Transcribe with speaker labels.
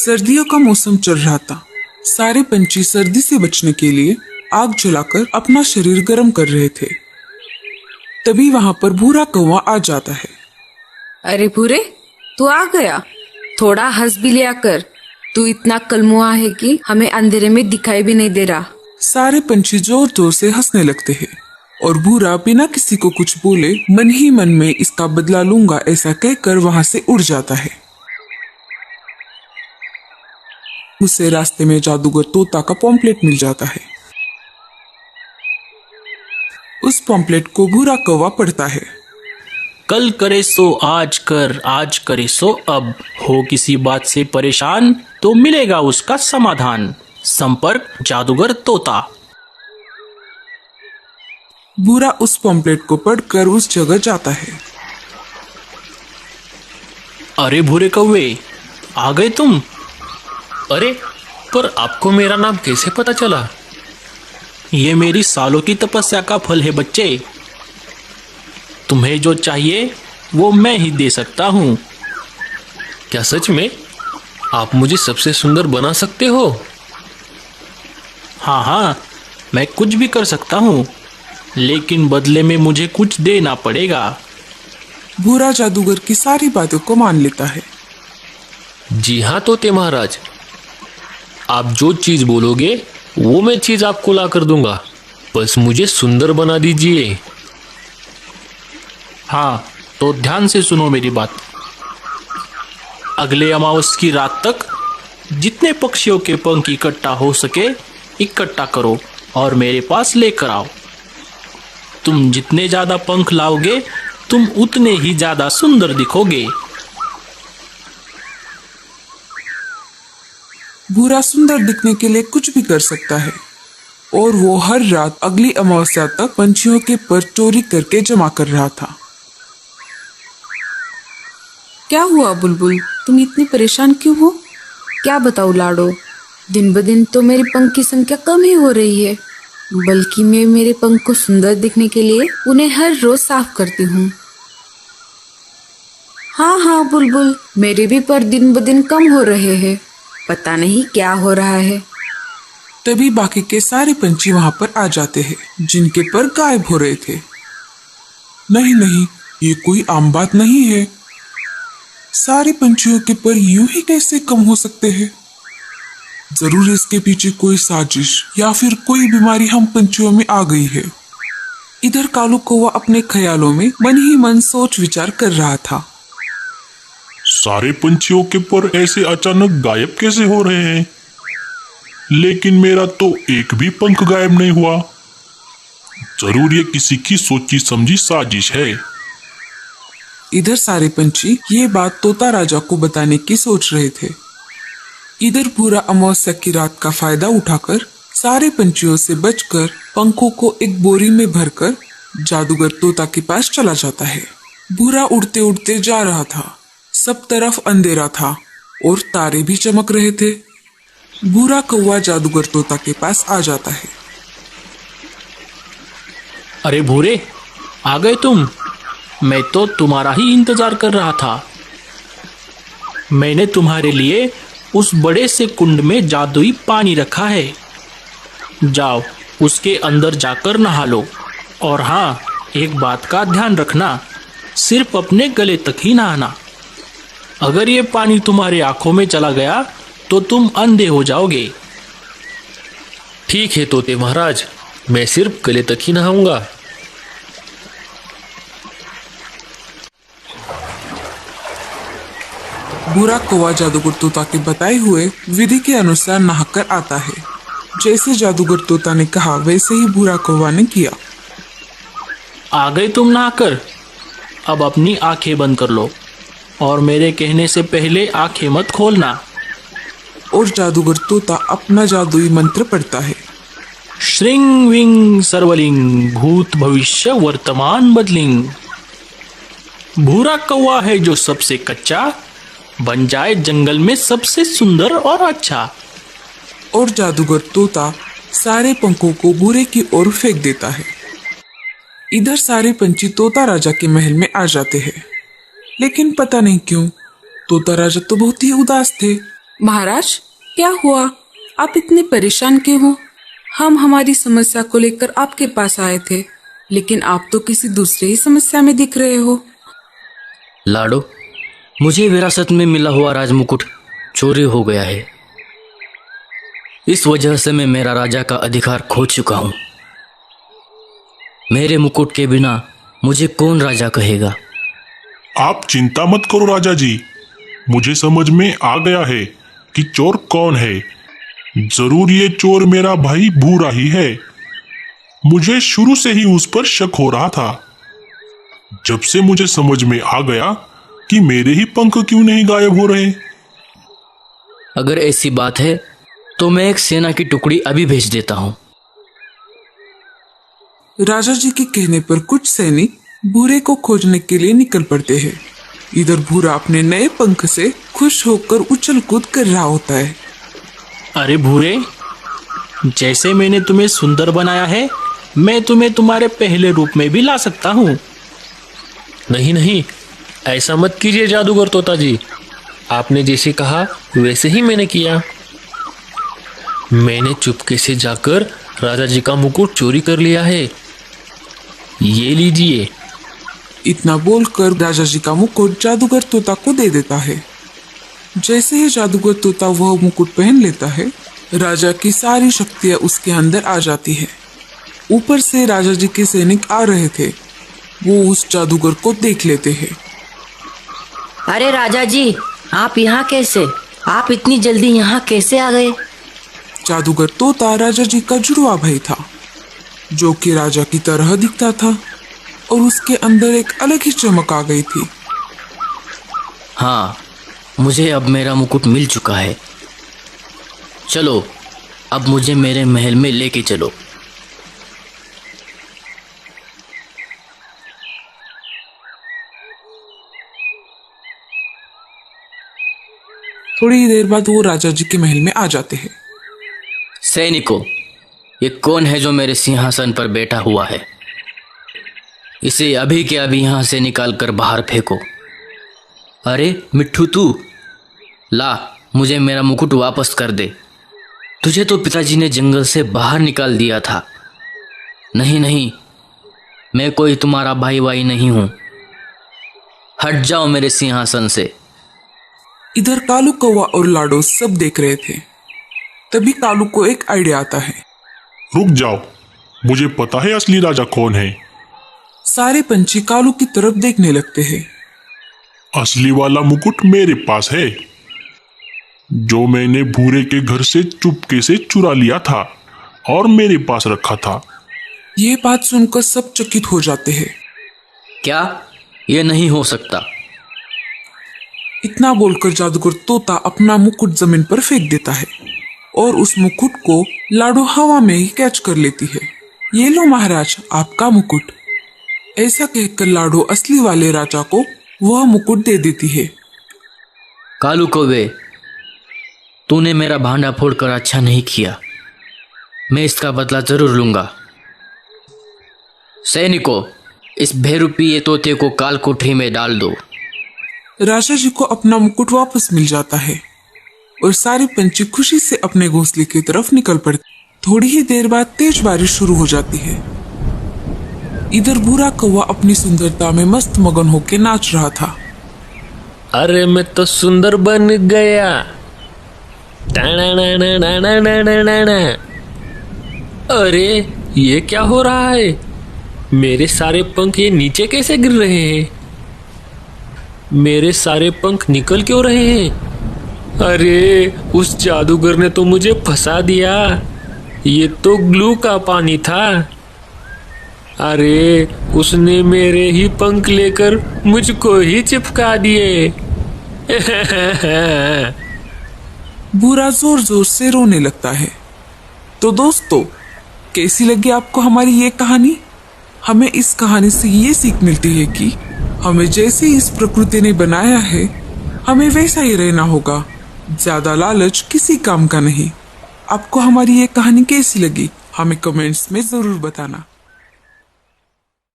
Speaker 1: सर्दियों का मौसम चल रहा था। सारे पंछी सर्दी से बचने के लिए आग जलाकर अपना शरीर गर्म कर रहे थे। तभी वहां पर भूरा कौवा आ जाता है।
Speaker 2: अरे भूरे, तू आ गया। थोड़ा हंस भी लिया कर। तू इतना कलमुआ है कि हमें अंधेरे में दिखाई भी नहीं दे रहा।
Speaker 1: सारे पंछी जोर जोर से हंसने लगते हैं और भूरा बिना किसी को कुछ बोले मन ही मन में इसका बदला लूंगा ऐसा कहकर वहां से उड़ जाता है। उसे रास्ते में जादूगर तोता का पॉम्पलेट मिल जाता है। उस पॉम्पलेट को भूरा कौवा पढ़ता है।
Speaker 3: कल करे सो आज कर, आज करे सो अब। हो किसी बात से परेशान तो मिलेगा उसका समाधान। संपर्क जादूगर तोता।
Speaker 1: भूरा उस पॉम्पलेट को पढ़कर उस जगह जाता है।
Speaker 3: अरे भूरे कौवे, आ गए तुम?
Speaker 4: अरे, पर आपको मेरा नाम कैसे पता चला?
Speaker 3: ये मेरी सालों की तपस्या का फल है बच्चे। तुम्हें जो चाहिए वो मैं ही दे सकता हूँ।
Speaker 4: क्या सच में? आप मुझे सबसे सुंदर बना सकते हो?
Speaker 3: हाँ हाँ, मैं कुछ भी कर सकता हूँ, लेकिन बदले में मुझे कुछ देना पड़ेगा।
Speaker 1: भूरा जादूगर की सारी बातों को मान लेता है।
Speaker 4: जी हाँ तोते महाराज, आप जो चीज बोलोगे वो मैं चीज आपको ला कर दूंगा। बस मुझे सुंदर बना दीजिए।
Speaker 3: हाँ, तो ध्यान से सुनो मेरी बात। अगले अमावस की रात तक जितने पक्षियों के पंख इकट्ठा हो सके इकट्ठा करो और मेरे पास लेकर आओ। तुम जितने ज्यादा पंख लाओगे तुम उतने ही ज्यादा सुंदर दिखोगे।
Speaker 1: भूरा सुंदर दिखने के लिए कुछ भी कर सकता है और वो हर रात अगली अमावस्या तक पंछियों के पर चोरी करके जमा कर रहा था।
Speaker 2: क्या हुआ बुलबुल, तुम इतनी परेशान क्यों हो? क्या बताऊं लाडो, दिन ब दिन तो मेरे पंख की संख्या कम ही हो रही है। बल्कि मैं मेरे पंख को सुंदर दिखने के लिए उन्हें हर रोज साफ करती हूँ। हाँ हाँ बुलबुल, मेरे भी पर दिन ब दिन कम हो रहे हैं। पता नहीं क्या हो रहा है।
Speaker 1: तभी बाकी के सारे पंछी वहां पर आ जाते हैं जिनके पर गायब हो रहे थे। नहीं नहीं, ये कोई आम बात नहीं है। सारे पंछियों के पर यूं ही कैसे कम हो सकते हैं? जरूर इसके पीछे कोई साजिश या फिर कोई बीमारी हम पंछियों में आ गई है। इधर कालू कौवा अपने ख्यालों में मन ही मन सोच विचार कर रहा था।
Speaker 5: सारे पंछियों के पर ऐसे अचानक गायब कैसे हो रहे हैं? लेकिन मेरा तो एक भी पंख गायब नहीं हुआ। जरूर ये किसी की सोची समझी साजिश है।
Speaker 1: इधर सारे पंछी ये बात तोता राजा को बताने की सोच रहे थे। इधर भूरा अमावस्या की रात का फायदा उठाकर सारे पंछियों से बचकर पंखों को एक बोरी में भरकर जादूगर तोता के पास चला जाता है। भूरा उड़ते उड़ते जा रहा था। सब तरफ अंधेरा था और तारे भी चमक रहे थे। भूरा कौवा जादूगर तोता के पास आ जाता है।
Speaker 3: अरे भूरे, आ गए तुम? मैं तो तुम्हारा ही इंतजार कर रहा था। मैंने तुम्हारे लिए उस बड़े से कुंड में जादुई पानी रखा है। जाओ उसके अंदर जाकर नहा लो। और हाँ, एक बात का ध्यान रखना, सिर्फ अपने गले तक ही नहाना। अगर ये पानी तुम्हारे आंखों में चला गया तो तुम अंधे हो जाओगे।
Speaker 4: ठीक है तोते महाराज, मैं सिर्फ गले तक ही नहाऊंगा।
Speaker 1: भूरा कौवा जादूगर तोता के बताए हुए विधि के अनुसार नहाकर आता है। जैसे जादूगर तोता ने कहा वैसे ही भूरा कौवा ने किया।
Speaker 3: आ गए तुम नहाकर? अब अपनी आंखें बंद कर लो और मेरे कहने से पहले आंखें मत खोलना।
Speaker 1: और जादूगर तोता अपना जादुई मंत्र पढ़ता है।
Speaker 3: श्रिंग विंग सर्वलिंग भूत भविष्य वर्तमान बदलिंग। भूरा कौवा है जो सबसे कच्चा, बन जाए जंगल में सबसे सुंदर और अच्छा।
Speaker 1: और जादूगर तोता सारे पंखों को भूरे की ओर फेंक देता है। इधर सारे पंछी तोता राजा के महल में आ जाते हैं। लेकिन पता नहीं क्यों तोता राजा तो बहुत ही उदास थे।
Speaker 2: महाराज, क्या हुआ? आप इतने परेशान क्यों हो? हम हमारी समस्या को लेकर आपके पास आए थे, लेकिन आप तो किसी दूसरे ही समस्या में दिख रहे हो।
Speaker 6: लाडो, मुझे विरासत में मिला हुआ राजमुकुट चोरी हो गया है। इस वजह से मैं मेरा राजा का अधिकार खो चुका हूँ। मेरे मुकुट के बिना मुझे कौन राजा कहेगा?
Speaker 5: आप चिंता मत करो राजा जी, मुझे समझ में आ गया है कि चोर कौन है। जरूर ये चोर मेरा भाई भूरा ही है। मुझे शुरू से ही उस पर शक हो रहा था। जब से मुझे समझ में आ गया कि मेरे ही पंख क्यों नहीं गायब हो रहे।
Speaker 6: अगर ऐसी बात है तो मैं एक सेना की टुकड़ी अभी भेज देता हूँ।
Speaker 1: राजा जी के कहने पर कुछ सैनिक भूरे को खोजने के लिए निकल पड़ते हैं। इधर भूरा अपने नए पंख से खुश होकर उछल कूद कर रहा होता है।
Speaker 3: अरे भूरे, जैसे मैंने तुम्हें सुंदर बनाया है, मैं तुम्हें तुम्हारे पहले रूप में भी ला सकता हूँ।
Speaker 4: नहीं नहीं, ऐसा मत कीजिए जादूगर तोता जी। आपने जैसे कहा वैसे ही मैंने किया। मैंने चुपके से जाकर राजा जी का मुकुट चोरी कर लिया है। ये लीजिए।
Speaker 1: इतना बोलकर राजा जी का मुकुट जादूगर तोता को दे देता है। जैसे ही जादूगर तोता वह मुकुट पहन लेता है, राजा की सारी शक्तियां उसके अंदर आ जाती है। ऊपर से राजा जी के सैनिक आ रहे थे, वो उस जादूगर को देख लेते हैं।
Speaker 7: अरे राजा जी, आप यहाँ कैसे? आप इतनी जल्दी यहाँ कैसे आ गए?
Speaker 1: जादूगर तोता राजा जी का जुड़वा भाई था, जो कि राजा की तरह दिखता था और उसके अंदर एक अलग ही चमक आ गई थी।
Speaker 6: हाँ, मुझे अब मेरा मुकुट मिल चुका है। चलो, अब मुझे मेरे महल में लेके चलो।
Speaker 1: थोड़ी ही देर बाद वो राजा जी के महल में आ जाते हैं।
Speaker 6: सैनिकों, ये कौन है जो मेरे सिंहासन पर बैठा हुआ है? इसे अभी के अभी यहाँ से निकाल कर बाहर फेंको। अरे मिट्ठू, तू ला, मुझे मेरा मुकुट वापस कर दे। तुझे तो पिताजी ने जंगल से बाहर निकाल दिया था। नहीं नहीं, मैं कोई तुम्हारा भाई वाई नहीं हूँ। हट जाओ मेरे सिंहासन से।
Speaker 1: इधर कालू कौवा और लाडो सब देख रहे थे। तभी कालू को एक आइडिया आता है।
Speaker 5: रुक जाओ, मुझे पता है असली राजा कौन है।
Speaker 1: सारे पंछी कालू की तरफ देखने लगते हैं।
Speaker 5: असली वाला मुकुट मेरे पास है, जो मैंने भूरे के घर से चुपके से चुरा लिया था और मेरे पास रखा था।
Speaker 1: ये बात सुनकर सब चकित हो जाते हैं।
Speaker 6: क्या? ये नहीं हो सकता।
Speaker 1: इतना बोलकर जादूगर तोता अपना मुकुट जमीन पर फेंक देता है और उस मुकुट को लाडो हवा में ही कैच कर लेती है। ये लो महाराज, आपका मुकुट। ऐसा कहकर लाडो असली वाले राजा को वह मुकुट दे देती है।
Speaker 6: कालू कौवे, तूने मेरा भांडा फोड़कर अच्छा नहीं किया। मैं इसका बदला जरूर लूंगा। सैनिकों, इस बेरुपये तोते को काल कोठरी में डाल दो।
Speaker 1: राजा जी को अपना मुकुट वापस मिल जाता है और सारे पंछी खुशी से अपने घोंसले की तरफ निकल पड़ते। थोड़ी ही देर बाद तेज बारिश शुरू हो जाती है। इधर भूरा कौवा अपनी सुंदरता में मस्त मगन होकर नाच रहा था।
Speaker 4: अरे मैं तो सुंदर बन गया। अरे ये क्या हो रहा है? मेरे सारे पंख ये नीचे कैसे गिर रहे हैं? मेरे सारे पंख निकल क्यों रहे हैं? अरे उस जादूगर ने तो मुझे फंसा दिया। ये तो ग्लू का पानी था। अरे उसने मेरे ही पंख लेकर मुझको ही चिपका दिए।
Speaker 1: भूरा जोर जोर से रोने लगता है। तो दोस्तों, कैसी लगी आपको हमारी ये कहानी? हमें इस कहानी से ये सीख मिलती है कि हमें जैसे इस प्रकृति ने बनाया है, हमें वैसा ही रहना होगा। ज्यादा लालच किसी काम का नहीं। आपको हमारी ये कहानी कैसी लगी, हमें कमेंट्स में जरूर बताना।